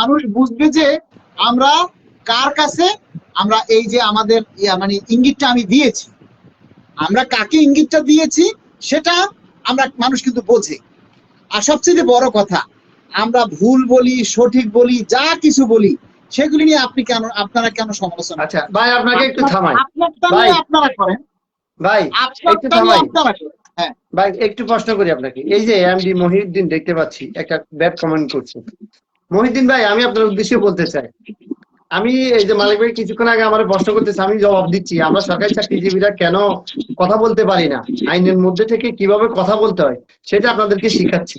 মানুষ বুঝবে যে আমরা কার কাছে, আমরা এই যে আমাদের মানে ইঙ্গিতটা আমি দিয়েছি, আমরা কাকে ইঙ্গিতটা দিয়েছি সেটা আমরা মানুষ কিন্তু বোঝে। আর সবচেয়ে বড় কথা, আমরা ভুল বলি সঠিক বলি যা কিছু বলি সেগুলি নিয়ে আপনি কেন, আপনারা কেন সমালোচনা? আচ্ছা ভাই, আপনাকে একটু থামাই ভাই, আপনারা করেন ভাই, একটু থামাই হ্যাঁ ভাই, একটু প্রশ্ন করি আপনাকে। এই যে এমডি মহিউদ্দিন দেখতে পাচ্ছি একটা ব্যাড কমেন্ট করছে। মহিউদ্দিন ভাই, আমি আপনার উদ্দেশ্যে বলতে চাই, আমি এই যে মালিক ভাই কিছুক্ষণ আগে আমার প্রশ্ন করতেছে, আমি জবাব দিচ্ছি। আমরা সরকারি চাকরিজীবীরা কেন কথা বলতে পারি না, আইনের মধ্যে থেকে কিভাবে কথা বলতে হয় সেটা আপনাদেরকে শিখাচ্ছি।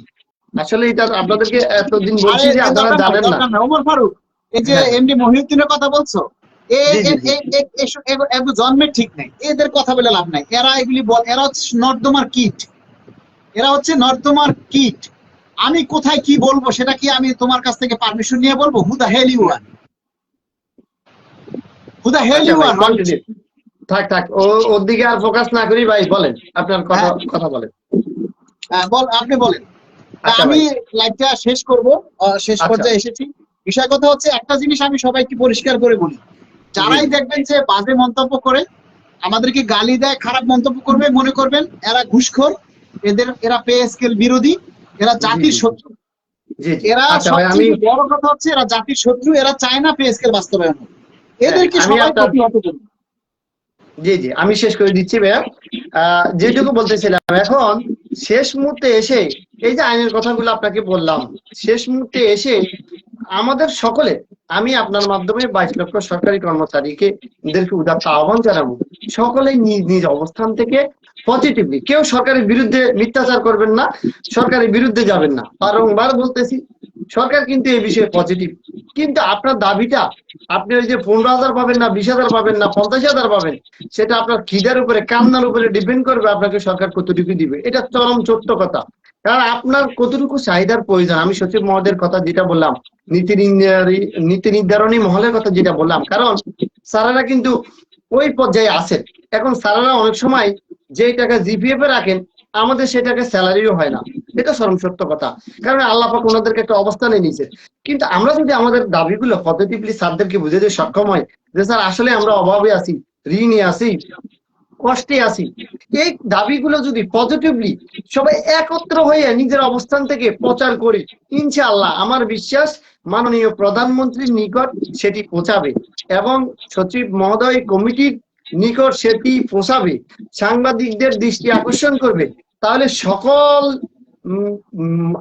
আসলে এটা আপনাদেরকে এতদিন বলছি যে আপনারা জানেন না। ওমর ফারুক, এই যে এমডি মহিউদ্দিনের কথা বলছো, জন্মের ঠিক নাই, এদের কথা বলে লাভ নাই। এরা এগুলি বল, এরা হচ্ছে নর্দমার কীট, এরা হচ্ছে নর্দমার কীট। আমি কোথায় কি বলবো সেটা কি আমি তোমার কাছ থেকে পারমিশন নিয়ে বলবো? Who the hell you are, who the hell you are. থাক থাক, ওর দিকে আর ফোকাস না করি ভাই, বলেন আপনার কথা বলেন। বল, আপনি বলেন। আমি লাইভটা শেষ করব, শেষ পর্যায়ে এসেছি। বিষয় কথা হচ্ছে, একটা জিনিস আমি সবাইকে পরিষ্কার করে বলি, যারাই দেখবেন যে বাজে মন্তব্য করে, আমাদেরকে গালি দেয়, খারাপ মন্তব্য করবে, মনে করবেন এরা ঘুষখোর, এরা পে স্কেল বিরোধী, এরা জাতির শত্রু। এরা সবচেয়ে বড় কথা হচ্ছে এরা জাতির শত্রু, এরা চায় না পে স্কেল বাস্তবায়ন। এদেরকে সবাই প্রতিহত করবে। জি জি, আমি শেষ করে দিচ্ছি ভাইয়া। যেটুকু বলতেছিলাম, এখন শেষ মুহূর্তে এসে এই যে আইনের কথাগুলো আপনাকে বললাম, শেষ মুহূর্তে এসে আমাদের সকলে, আমি আপনার মাধ্যমে 22 লক্ষ সরকারি কর্মচারীকে এদেরকে উদাত্ত আহ্বান জানাবো, সকলে নিজ নিজ অবস্থান থেকে পজিটিভলি, কেউ সরকারের বিরুদ্ধে মিথ্যাচার করবেন না, সরকারের বিরুদ্ধে যাবেন না। বারংবার বলতেছি, সরকার কিন্তু এই বিষয়ে পজিটিভ, কিন্তু আপনার দাবিটা, আপনি ওই যে 15,000 পাবেন না, 20,000 পাবেন না, 50,000 পাবেন, সেটা আপনার খিদার উপরে, কান্নার উপরে ডিপেন্ড করবে আপনাকে সরকার কতটুকু দিবে। এটা চরম সত্য কথা। কারণ আপনার কতটুকু চাহিদার প্রয়োজন, আমি সচিব মহোদয়ের কথা যেটা বললাম, নীতি নির্ধারণী মহলের কথা যেটা বললাম, কারণ স্যারেরা কিন্তু ওই পর্যায়ে আছেন। এখন স্যারেরা অনেক সময় যে টাকা জিপিএফ এ রাখেন, আমাদের সেটাকে স্যালারিও হয় না, এটা চরম সত্য কথা। কারণ আল্লাহ পাক ওনাদেরকে একটা অবস্থানে নিয়েছে। কিন্তু আমরা যদি আমাদের দাবিগুলো পজিটিভলি স্যারদেরকে বুঝাতে সক্ষম হয় যে স্যার আসলে আমরা অভাবে আছি, ঋণে আছি, কষ্টে আছি, এই দাবিগুলো যদি পজিটিভলি সবাই একত্র হয়ে নিজের অবস্থান থেকে প্রচার করি, ইনশাআল্লাহ আমার বিশ্বাস মাননীয় প্রধানমন্ত্রীর নিকট সেটি পৌঁছাবে এবং সচিব মহোদয় কমিটির নিকট সেটি পৌঁছাবে, সাংবাদিকদের দৃষ্টি আকর্ষণ করবে, তাহলে সকল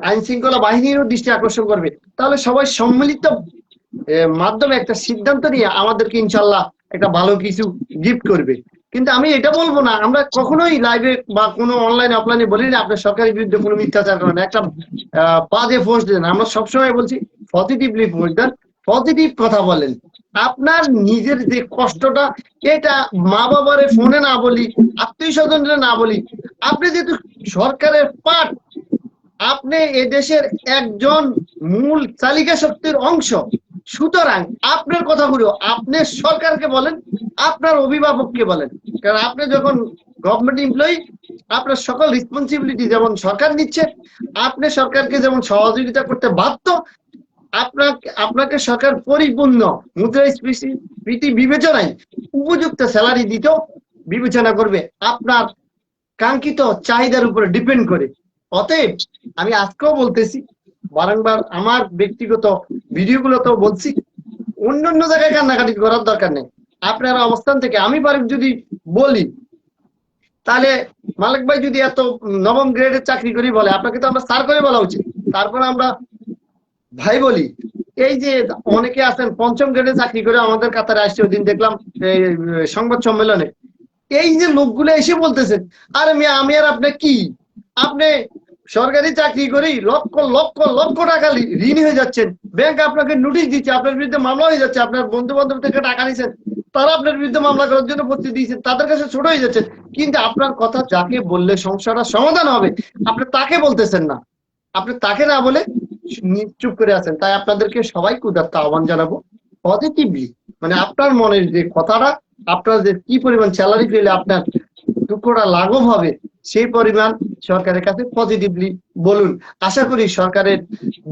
আইন শৃঙ্খলা বাহিনীরও দৃষ্টি আকর্ষণ করবে, তাহলে সবাই সম্মিলিত মাধ্যমে একটা সিদ্ধান্ত নিয়ে আমাদেরকে ইনশাল্লাহ একটা ভালো কিছু গিফট করবে। কিন্তু আমি এটা বলবো না, আমরা কখনোই লাইভে বা কোনো অনলাইন অফলাইনে বলি না আপনার সরকারের বিরুদ্ধে কোনো মিথ্যাচার করেন, একটা বাজে পোস্ট দেন। আমরা সবসময় বলছি পজিটিভলি পোস্ট দেন, পজিটিভ কথা বলেন। আপনার নিজের যে কষ্টটা, এটা মা বাবারে ফোনে না বলি, আত্মীয় স্বজনরা না বলি, আপনি যেহেতু সরকারের পার্ট, আপনি এদেশের একজন মূল চালিকা শক্তির অংশ, সুতরাং আপনার কথাগুলো আপনি সরকারকে বলেন, আপনার অভিভাবককে বলেন। কারণ আপনি যখন গভর্নমেন্ট এমপ্লয়ি, আপনার সকল রেসপন্সিবিলিটি যেমন সরকার নিচ্ছে, আপনি সরকারকে যেমন সহযোগিতা করতে বাধ্য, আপনাকে সরকার পরিপূর্ণ মুদ্রাস্ফীতি বিবেচনায় উপযুক্ত স্যালারি দিতেও বিবেচনা করবে, আপনার কাঙ্ক্ষিত চাহিদার উপরে ডিপেন্ড করে। অতএব আমি আজকেও বলতেছি, বারংবার আমার ব্যক্তিগত ভিডিওগুলোতেও বলছি, অন্য জায়গায় কান্নাকাটি করার দরকার নেই। আপনার অবস্থান থেকে আমি যদি বলি, তাহলে মালিক ভাই যদি এত নবম গ্রেডের চাকরি করি বলে, আপনাকে তো আমরা স্যার করে বলা উচিত, তারপরে আমরা ভাই বলি। এই যে অনেকে আছেন পঞ্চম গ্রেডে চাকরি করে আমাদের কাতারে আসছে, ওই দিন দেখলাম সংবাদ সম্মেলনে, এই যে লোকগুলো এসে বলতেছেন, আরে আমি আর আপনি কি, আপনি সরকারি চাকরি করি লক্ষ লক্ষ লক্ষ টাকা ঋণ হয়ে যাচ্ছেন, ব্যাংক আপনাকে নোটিশ দিচ্ছে, আপনার বিরুদ্ধে মামলা হয়ে যাচ্ছে, আপনার বন্ধু বান্ধব থেকে টাকা নিয়েছেন, তারা আপনার বিরুদ্ধে মামলা করার জন্য প্রস্তুতি দিয়েছেন, তাদের কাছে ছোট হয়ে যাচ্ছেন, কিন্তু আপনার কথা যাকে বললে সমস্যাটা সমাধান হবে আপনি তাকে বলতেছেন না, আপনি তাকে না বলে চুপ করে আছেন। তাই আপনাদেরকে সবাইকে উদাত্ত আহ্বান জানাবো, পজিটিভলি, মানে আপনার মনের যে কথাটা, আপনার যে কি পরিমাণ স্যালারি পেলে আপনার দুঃখটা লাঘব হবে, সেই পরিমাণ সরকারের কাছে পজিটিভলি বলুন। আশা করি সরকারের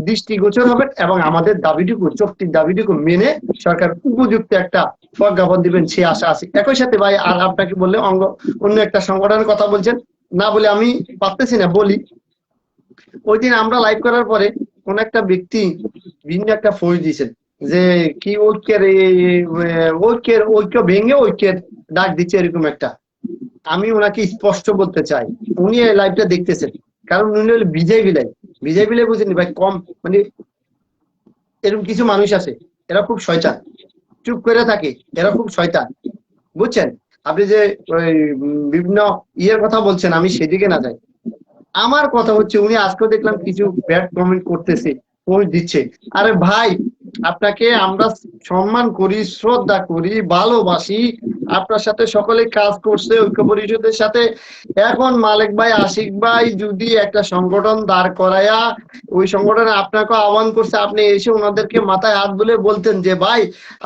দৃষ্টিগোচর হবে এবং আমাদের দাবিটুকু, চুক্তির দাবিটুকু মেনে সরকার উপযুক্ত একটা প্রজ্ঞাপন দিবেন, সে আশা আছে। একই সাথে ভাই, আর আপনাকে বললে অন্য একটা সংগঠনের কথা বলছেন না বলে আমি পারতেছি না, বলি। ওই দিন আমরা লাইভ করার পরে কোন একটা ব্যক্তি ভিন্ন একটা ফোর্স দিয়েছেন যে কি ঐক্য ভেঙে ঐক্যের ডাক দিচ্ছে, এরকম একটা। আমি ওনাকে স্পষ্ট বলতে চাই, উনি এই লাইভটা দেখতেছেন, কারণ উনি হলো বিজেপি লাইভ। বিজেপি লাইভ বুঝেনি ভাই, কম মানে এরকম কিছু মানুষ আছে, এরা খুব শয়তান, চুপ করে থাকে, এরা খুব শয়তান, বুঝছেন? আপনি যে ওই বিভিন্ন ইয়ের কথা বলছেন, আমি সেদিকে না যাই। আমার কথা হচ্ছে, উনি আজকেও দেখলাম কিছু ব্যাড কমেন্ট করতেছে, পোস্ট দিচ্ছে। আরে ভাই, আপনাকে আমরা সম্মান করি, শ্রদ্ধা করি, ভালোবাসি, আপনার সাথে সকলে কাজ করছে ঐক্য পরিষদের সাথে। এখন মালিক ভাই, আশিক ভাই যদি একটা সংগঠন দাঁড় করায়া ওই সংগঠনে আপনাকে আহ্বান করছে, আপনি এসে ওনাদেরকে মাথায় হাত বুলে বলতেন যে ভাই,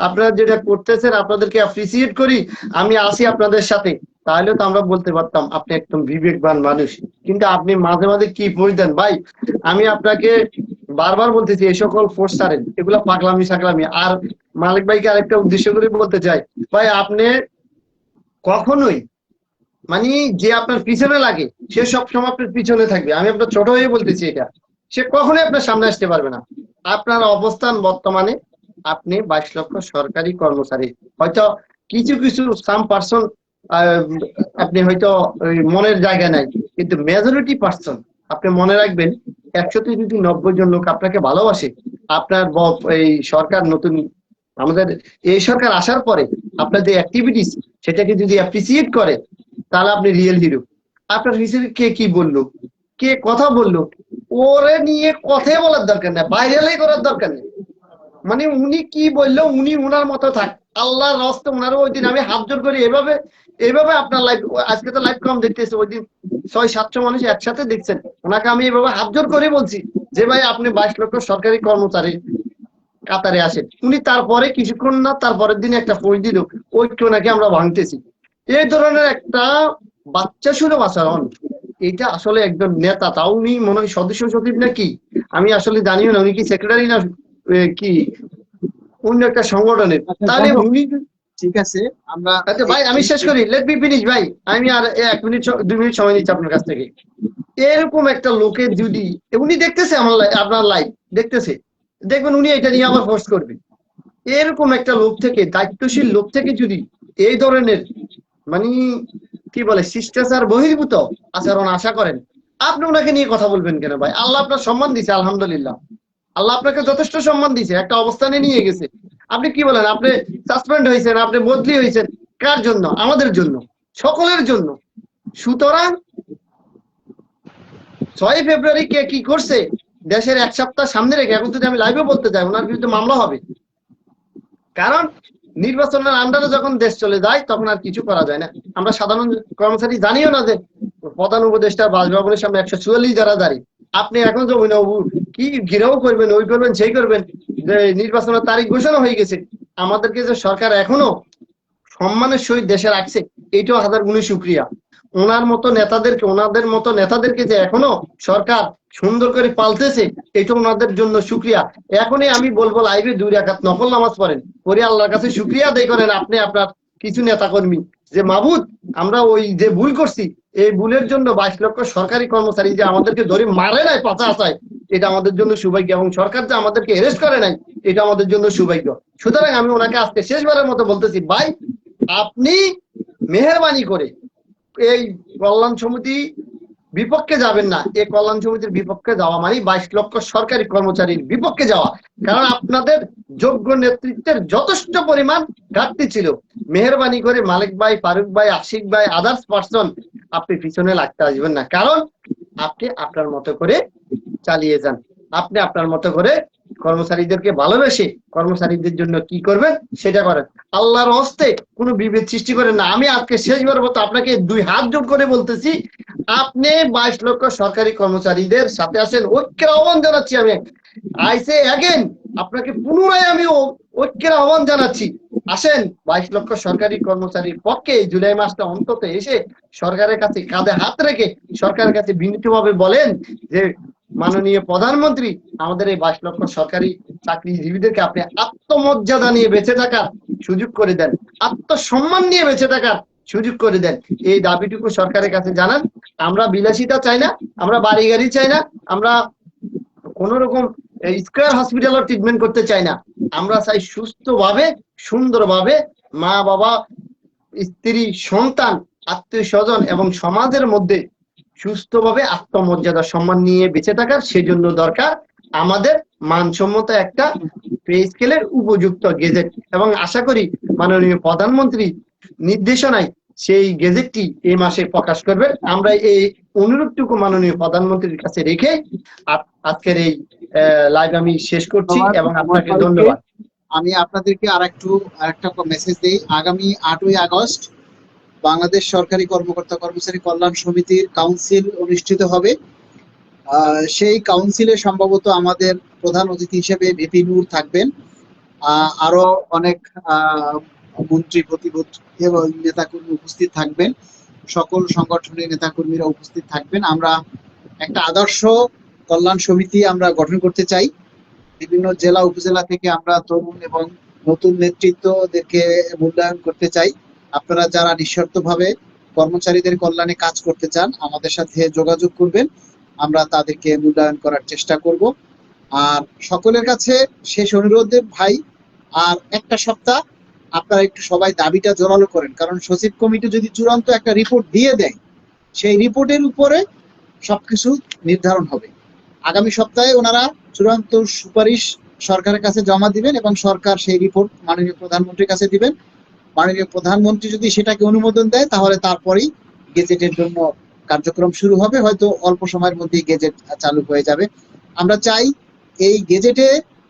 আপনারা যেটা করতেছেন আপনাদেরকে অ্যাপ্রিসিয়েট করি, আমি আসি আপনাদের সাথে, তাহলে তো আমরা বলতে পারতাম আপনি একদম বিবেকবান মানুষ। কিন্তু আপনি মাঝে মাঝে কি পোস্ট দেন ভাই, আমি আপনাকে বারবার বলতেছি এই সকল ফোর্স ছাড়েন, এগুলা পাগলামি সাগলামি। আর মালিক ভাইকে আরেকটা উদ্দেশ্য করে বলতে চাই, ভাই আপনি কখনোই মানে যে আপনার পিছনে লাগে সে সবসময় আপনার পিছনে থাকবে। আমি আপনার ছোট হয়ে বলতেছি এটা, সে কখনোই আপনার সামনে আসতে পারবে না। আপনার অবস্থান বর্তমানে, আপনি 22 লক্ষ সরকারি কর্মচারী, হয়তো কিছু কিছু সাম পার্সন আপনি হয়তো মনের জায়গা নাই, কিন্তু মেজরিটি পার্সন আপনি মনে রাখবেন, 100তে যদি 90 জন লোক আপনাকে ভালোবাসে, আপনার এই সরকার নতুন আমাদের এই সরকার আসার পরে আপনার যে অ্যাক্টিভিটিস সেটাকে যদি অ্যাপ্রিসিয়েট করে, তাহলে আপনি রিয়েল হিরো। আপনার হিসেবে কে কি বললো, কে কথা বললো, ওরে নিয়ে কথাই বলার দরকার নেই, ভাইরালই করার দরকার নেই। মানে উনি কি বললো, উনি উনার মতো থাক, আল্লাহর রাস্তে উনারও ওই দিন আমি হাত জোর করি এভাবে এভাবে আপনার লাইভ, আজকে তো লাইভ কম দেখতেছে, ওই দিন 600-700 মানুষ একসাথে দেখছেন, ওনাকে আমি এভাবে হাত জোর করে বলছি যে ভাই আপনি 22 লক্ষ সরকারি কর্মচারী কাতারে আসেন। উনি তারপরে কিছুক্ষণ না তারপরের দিন একটা পোস্ট দিল, ঐক্য নাকি আমরা ভাঙতেছি। এই ধরনের একটা বাচ্চা সুলভ আচরণ, এটা আসলে একজন নেতা, তাও উনি মনে হয় সদস্য সচিব নাকি, আমি আসলে জানিও না উনি কি সেক্রেটারি না কি অন্য একটা সংগঠনের। তাহলে উনি ঠিক আছে, আমরা আচ্ছা ভাই আমি শেষ করি, লেট মি ফিনিশ ভাই, আমি আর 1 মিনিট 2 মিনিট সময় নিচ্ছি আপনার কাছ থেকে। এরকম একটা লোকের যদি উনি দেখতেছে আপনার লাইভ দেখতেছে, দেখবেন উনি এটা নিয়ে আবার পোস্ট করবে। এরকম একটা লোক থেকে, দায়িত্বশীল লোক থেকে যদি এই ধরনের মানে কি বলে শিষ্টাচার বহির্ভূত আচরণ আশা করেন, আপনি ওনাকে নিয়ে কথা বলবেন কেন ভাই? আল্লাহ আপনার সম্মান দিছে, আলহামদুলিল্লাহ, আল্লাহ আপনাকে যথেষ্ট সম্মান দিছে, একটা অবস্থানে নিয়ে গেছে। আপনি কি বলেন, আপনি সাসপেন্ড হয়েছেন, আপনি বদলি হয়েছেন, কার জন্য? আমাদের জন্য, সকলের জন্য। সুতরাং 6 ফেব্রুয়ারি কে কি করছে দেশের 1 সপ্তাহ সামনে রেখে এখন যদি আমি লাইভে বলতে যাই, ওনার বিরুদ্ধে মামলা হবে। কারণ নির্বাচনের আন্ডারে যখন দেশ চলে যায় তখন আর কিছু করা যায় না। আমরা সাধারণ কর্মচারী জানিও না যে প্রধান উপদেষ্টা বাসভবনের সামনে 144 যারা দাঁড়িয়ে, আপনি এখন যে কি ঘিরাও করবেন, ওই করবেন, সেই করবেন, যে নির্বাচনের তারিখ ঘোষণা হয়ে গেছে। আমাদেরকে যে সরকার এখনো সম্মানের সহিত দেশে রাখছে, এইটাও হাজার গুণে শুকরিয়া। ওনার মতো নেতাদেরকে, ওনাদের মতো নেতাদেরকে যে এখনো সরকার সুন্দর করে পালতেছে, এটা ওনাদের জন্য শুকরিয়া। এখনই আমি বলবো লাইভে 2 রাকাত নফল নামাজ পড়েন, পরে আল্লাহর কাছে শুকরিয়া আদায় করেন আপনি আপনার কিছু নেতা কর্মী, যে মাবুদ আমরা ওই যে ভুল করছি, এই ভুলের জন্য 22 লক্ষ সরকারি কর্মচারী যে আমাদেরকে ধরে মারে নাই পাতা আসায়, এটা আমাদের জন্য সৌভাগ্য, এবং সরকার যে আমাদেরকে অ্যারেস্ট করে নাই, এটা আমাদের জন্য সৌভাগ্য। সুতরাং আমি ওনাকে আজকে শেষবারের মতো বলতেছি, ভাই আপনি মেহেরবানি করে এই কল্যাণ সমিতি বিপক্ষে যাবেন না। এই কল্যাণ সমিতির বিপক্ষে যাওয়া মানে 22 লক্ষ সরকারি কর্মচারীর বিপক্ষে যাওয়া। কারণ আপনাদের যোগ্য নেতৃত্বের যথেষ্ট পরিমাণ ঘাটতি ছিল। মেহেরবানি করে মালিক ভাই, ফারুক ভাই, আশিক ভাই, আদার্স পার্সন আপনি পিছনে লাগতে আসবেন না। কারণ আপনি আপনার মতো করে চালিয়ে যান, আপনি আপনার মতো করে কর্মচারীদেরকে ভালোবেসে কর্মচারীদের জন্য কি করবেন সেটা করেন। আল্লাহর হস্তে কোনো বিভেদ সৃষ্টি করেন না। আমি আজকে শেষবার মতো আপনাকে 2 হাত জোড় করে বলতেছি, আপনি 22 লক্ষ সরকারি কর্মচারীদের সাথে আছেন, ঐক্যের আহ্বান জানাচ্ছি। আমি আইসে অ্যাগেন আপনাকে পুনরায় আমি ঐক্যের আহ্বান জানাচ্ছি। আসেন 22 লক্ষ সরকারি কর্মচারীর পক্ষে জুলাই মাসটা অন্তত এসে সরকারের কাছে কাঁধে হাত রেখে সরকারের কাছে বিনীতভাবে বলেন যে মাননীয় প্রধানমন্ত্রী, আমাদের এই 22 লক্ষ সরকারি চাকরিজীবীদেরকে আপনি আত্মমর্যাদা নিয়ে বেঁচে থাকার সুযোগ করে দেন, আত্মসম্মান নিয়ে বেঁচে থাকার সুযোগ করে দেন। এই দাবিটুকু সরকারের কাছে জানান। আমরা বিলাসিতা চাই না, আমরা বাড়ি গাড়ি চাই না, আমরা কোন রকম স্কয়ার হসপিটালের ট্রিটমেন্ট করতে চাই না। আমরা চাই সুস্থভাবে, সুন্দরভাবে মা বাবা, স্ত্রী, সন্তান, আত্মীয় স্বজন এবং সমাজের মধ্যে সুস্থভাবে আত্মমর্যাদা সম্মান নিয়ে বেঁচে থাকার। সেজন্য দরকার আমাদের মানসম্মত একটা পে স্কেলের উপযুক্ত গেজেট, এবং আশা করি মাননীয় প্রধানমন্ত্রী নির্দেশনায় সেই গেজেটটি এই মাসে প্রকাশ করবে। আমরা এই অনুরোধটুকু মাননীয় প্রধানমন্ত্রীর কাছে রেখে আজকের এই লাইভ আমি শেষ করছি এবং আপনাকে ধন্যবাদ। আমি আপনাদেরকে আরেকটা মেসেজ দিই। আগামী 8ই আগস্ট বাংলাদেশ সরকারি কর্মকর্তা কর্মচারী কল্যাণ সমিতির কাউন্সিল অনুষ্ঠিত হবে। সেই কাউন্সিলে সম্ভবত আমাদের প্রধান অতিথি হিসেবে ভিপি নূর থাকবেন, আরো অনেক মন্ত্রী প্রতিপত্তি এবং নেতাকর্মী উপস্থিত থাকবেন, সকল সংগঠনের নেতাকর্মীরা উপস্থিত থাকবেন। আমরা একটা আদর্শ কল্যাণ সমিতি আমরা গঠন করতে চাই। বিভিন্ন জেলা উপজেলা থেকে আমরা তরুণ এবং নতুন নেতৃত্বদেরকে মূল্যায়ন করতে চাই। আপনারা যারা নিঃশর্তভাবে কর্মচারীদের কল্যাণে কাজ করতে চান আমাদের সাথে যোগাযোগ করবেন, আমরা তাদেরকে মূল্যায়ন করার চেষ্টা করব। আর সকলের কাছে শেষ অনুরোধ ভাই, আর একটা সপ্তাহ আপনারা একটু সবাই দাবিটা জোরালো করেন, কারণ সচিব কমিটি যদি চূড়ান্ত একটা রিপোর্ট দিয়ে দেয় সেই রিপোর্টের উপরে সবকিছু নির্ধারণ হবে। আগামী সপ্তাহে ওনারা চূড়ান্ত সুপারিশ সরকারের কাছে জমা দিবেন এবং সরকার সেই রিপোর্ট মাননীয় প্রধানমন্ত্রীর কাছে দিবেন। মাননীয় প্রধানমন্ত্রী যদি সেটাকে অনুমোদন দেয় তাহলে তারপরেই গেজেটের জন্য কার্যক্রম শুরু হবে, হয়তো অল্প সময়ের মধ্যেই গেজেট চালু হয়ে যাবে। আমরা চাই এই গেজেটে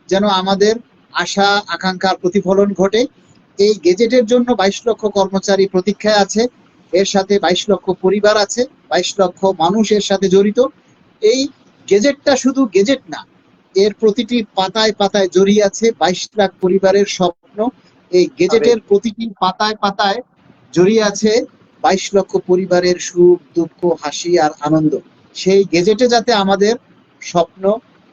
যেন আমাদের আশা আকাঙ্ক্ষার প্রতিফলন ঘটে। এই গেজেটের জন্য 22 লক্ষ কর্মচারী প্রতীক্ষায় আছে, এর সাথে 22 লক্ষ পরিবার আছে, 22 লক্ষ মানুষ এর সাথে জড়িত। এই গেজেটটা শুধু গেজেট না, এর প্রতিটি পাতায় পাতায় জড়িয়ে আছে 22 লাখ পরিবারের স্বপ্ন। এই গেজেটের প্রতিটি পাতায় পাতায় জড়িয়ে আছে 22 লক্ষ পরিবারের সুখ, দুঃখ, হাসি আর আনন্দ। সেই গেজেটে যাতে আমাদের স্বপ্ন,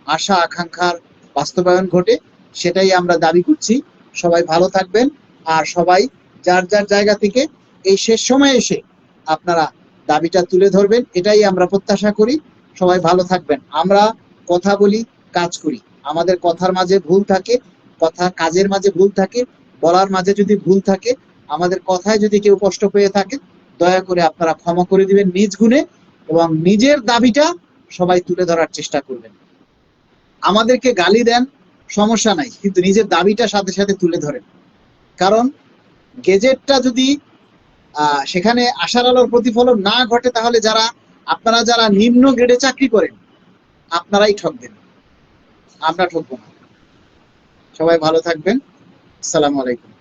আশা আকাঙ্ক্ষার বাস্তবায়ন ঘটে সেটাই আমরা দাবি করছি। সবাই ভালো থাকবেন, আর সবাই যার যার জায়গা থেকে এই শেষ সময়ে এসে আপনারা দাবিটা তুলে ধরবেন, এটাই আমরা প্রত্যাশা করি। সবাই ভালো থাকবেন। আমরা কথা বলি, কাজ করি, আমাদের কথার মাঝে ভুল থাকে, কাজের মাঝে ভুল থাকে, বলার মাঝে যদি ভুল থাকে, আমাদের কথায় যদি কেউ কষ্ট পেয়ে থাকে দয়া করে আপনারা ক্ষমা করে দিবেন নিজ গুণে, এবং নিজের দাবিটা সবাই তুলে ধরার চেষ্টা করবেন। আমাদেরকে গালি দেন, সমস্যা নাই, কিন্তু নিজের দাবিটা সাথে সাথে তুলে ধরেন। কারণ গেজেটটা যদি সেখানে আশার আলোর প্রতিফলন না ঘটে তাহলে আপনারা যারা নিম্ন গ্রেডে চাকরি করেন আপনারাই ঠকবেন, আমরা ঠকবো না। সবাই ভালো থাকবেন। আসসালামু আলাইকুম।